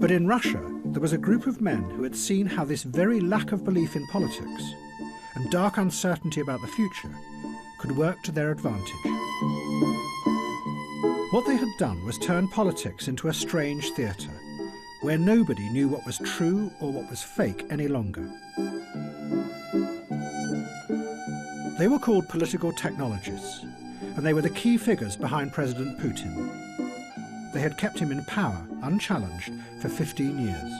But in Russia, there was a group of men who had seen how this very lack of belief in politics and dark uncertainty about the future could work to their advantage. What they had done was turn politics into a strange theatre, where nobody knew what was true or what was fake any longer. They were called political technologists, and they were the key figures behind President Putin. They had kept him in power, unchallenged, for 15 years.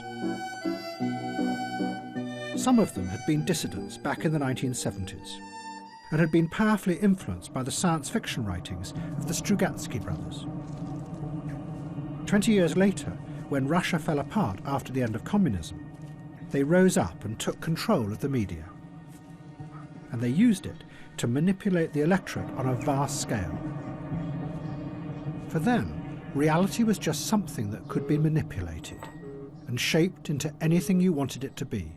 Some of them had been dissidents back in the 1970s, and had been powerfully influenced by the science fiction writings of the Strugatsky brothers. 20 years later, when Russia fell apart after the end of communism, they rose up and took control of the media. And they used it to manipulate the electorate on a vast scale. For them, reality was just something that could be manipulated and shaped into anything you wanted it to be.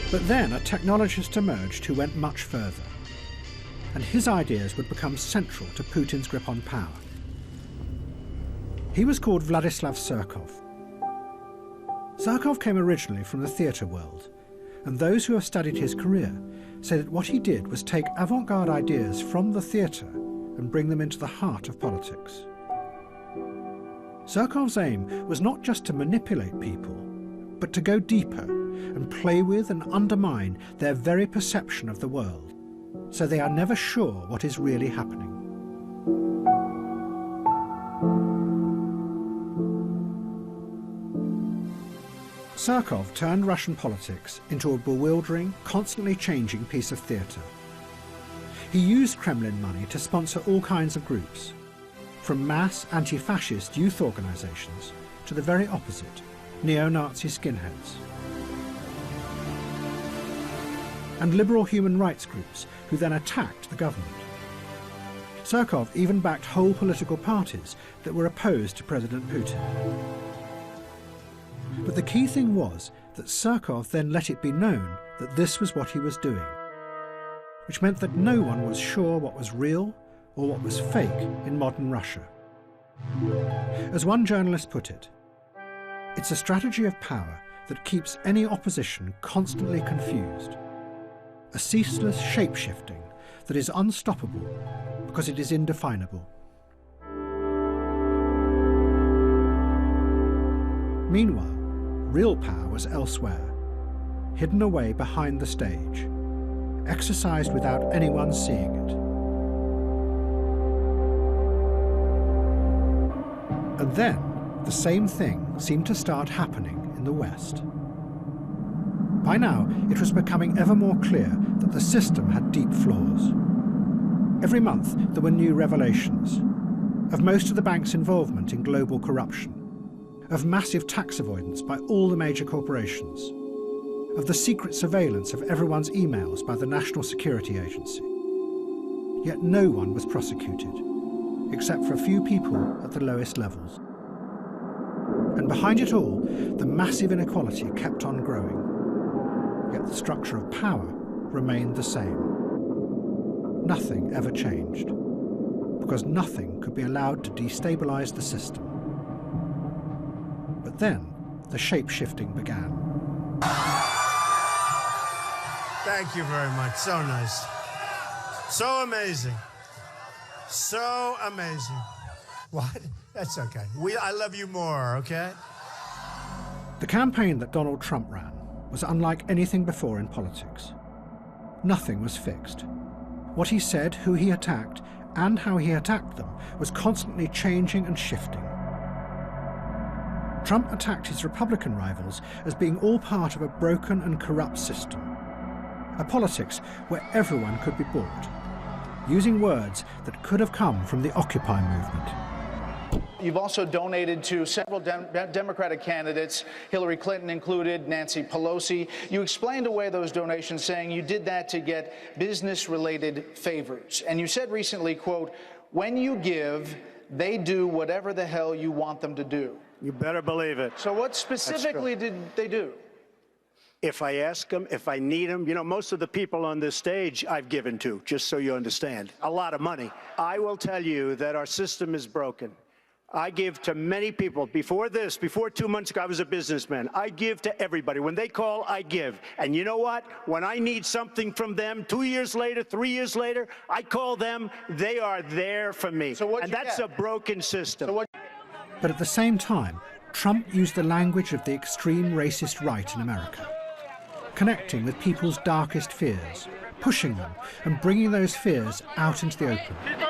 But then a technologist emerged who went much further, and his ideas would become central to Putin's grip on power. He was called Vladislav Surkov. Surkov came originally from the theatre world, and those who have studied his career say that what he did was take avant-garde ideas from the theatre and bring them into the heart of politics. Surkov's aim was not just to manipulate people, but to go deeper and play with and undermine their very perception of the world, so they are never sure what is really happening. Surkov turned Russian politics into a bewildering, constantly changing piece of theatre. He used Kremlin money to sponsor all kinds of groups, from mass anti-fascist youth organisations to the very opposite, neo-Nazi skinheads. And liberal human rights groups who then attacked the government. Surkov even backed whole political parties that were opposed to President Putin. But the key thing was that Surkov then let it be known that this was what he was doing, which meant that no one was sure what was real or what was fake in modern Russia. As one journalist put it, it's a strategy of power that keeps any opposition constantly confused. A ceaseless shape-shifting that is unstoppable because it is indefinable. Meanwhile, real power was elsewhere, hidden away behind the stage, exercised without anyone seeing it. And then, the same thing seemed to start happening in the West. By now, it was becoming ever more clear that the system had deep flaws. Every month, there were new revelations of most of the bank's involvement in global corruption, of massive tax avoidance by all the major corporations, of the secret surveillance of everyone's emails by the National Security Agency. Yet no one was prosecuted, except for a few people at the lowest levels. And behind it all, the massive inequality kept on growing. Yet the structure of power remained the same. Nothing ever changed, because nothing could be allowed to destabilize the system. But then, the shape-shifting began. Thank you very much. So nice. So amazing. So amazing. What? That's okay. I love you more, okay? The campaign that Donald Trump ran was unlike anything before in politics. Nothing was fixed. What he said, who he attacked, and how he attacked them was constantly changing and shifting. Trump attacked his Republican rivals as being all part of a broken and corrupt system, a politics where everyone could be bought, using words that could have come from the Occupy movement. You've also donated to several Democratic candidates, Hillary Clinton included, Nancy Pelosi. You explained away those donations, saying you did that to get business-related favors. And you said recently, quote, "When you give, they do whatever the hell you want them to do. You better believe it. So what specifically did they do? If I ask them, if I need them, you know, most of the people on this stage I've given to, just so you understand, a lot of money. I will tell you that our system is broken. I give to many people. Before 2 months ago, I was a businessman. I give to everybody. When they call, I give. And you know what? When I need something from them, 2 years later, 3 years later, I call them. They are there for me. So and that's a broken system. But at the same time, Trump used the language of the extreme racist right in America, connecting with people's darkest fears, pushing them and bringing those fears out into the open. Get the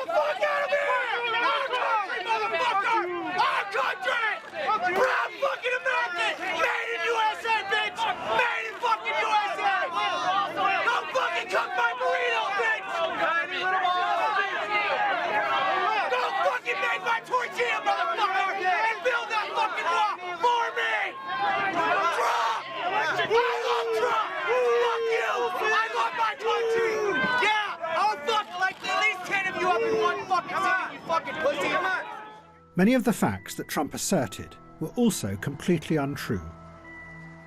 fuck out of here! Our country, motherfucker! Our country! Proud fucking American! Made in USA, bitch! Made in fucking USA! Don't fucking cook my burrito, bitch! Don't fucking make my tortilla, motherfucker! And build that fucking wall for me! Trump! I love Trump! Fuck you! I love my country! Yeah! I'll fuck like at least 10 of you up in one fucking city, you fucking pussy! Come on! Many of the facts that Trump asserted were also completely untrue.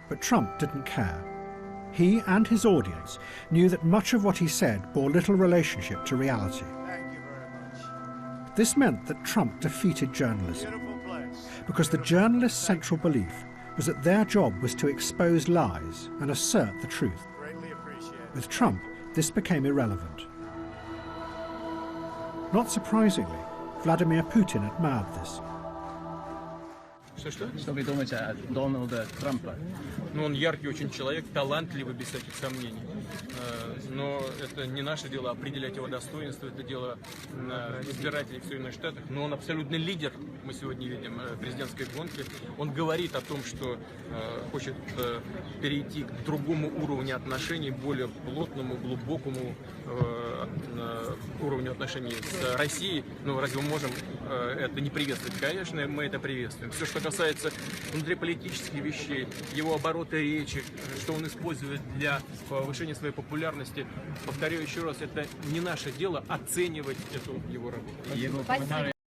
But Trump didn't care. He and his audience knew that much of what he said bore little relationship to reality. Thank you very much. This meant that Trump defeated journalism, Beautiful place. because the journalists' central belief was that their job was to expose lies and assert the truth. Greatly appreciated. With Trump, this became irrelevant. Not surprisingly, Vladimir Putin admired this. Что вы думаете о Дональде Трампе? Ну, он яркий очень человек, талантливый, без всяких сомнений. Но это не наше дело определять его достоинство, это дело избирателей в Соединенных Штатах. Но он абсолютный лидер, мы сегодня видим, президентской гонки. Он говорит о том, что хочет перейти к другому уровню отношений, более плотному, глубокому уровню отношений с Россией. Ну, разве мы можем это не приветствовать? Конечно, мы это приветствуем. Все, что касается внутриполитических вещей, его обороты речи, что он использует для повышения своей популярности, повторяю еще раз, это не наше дело оценивать эту его работу. Его комментарии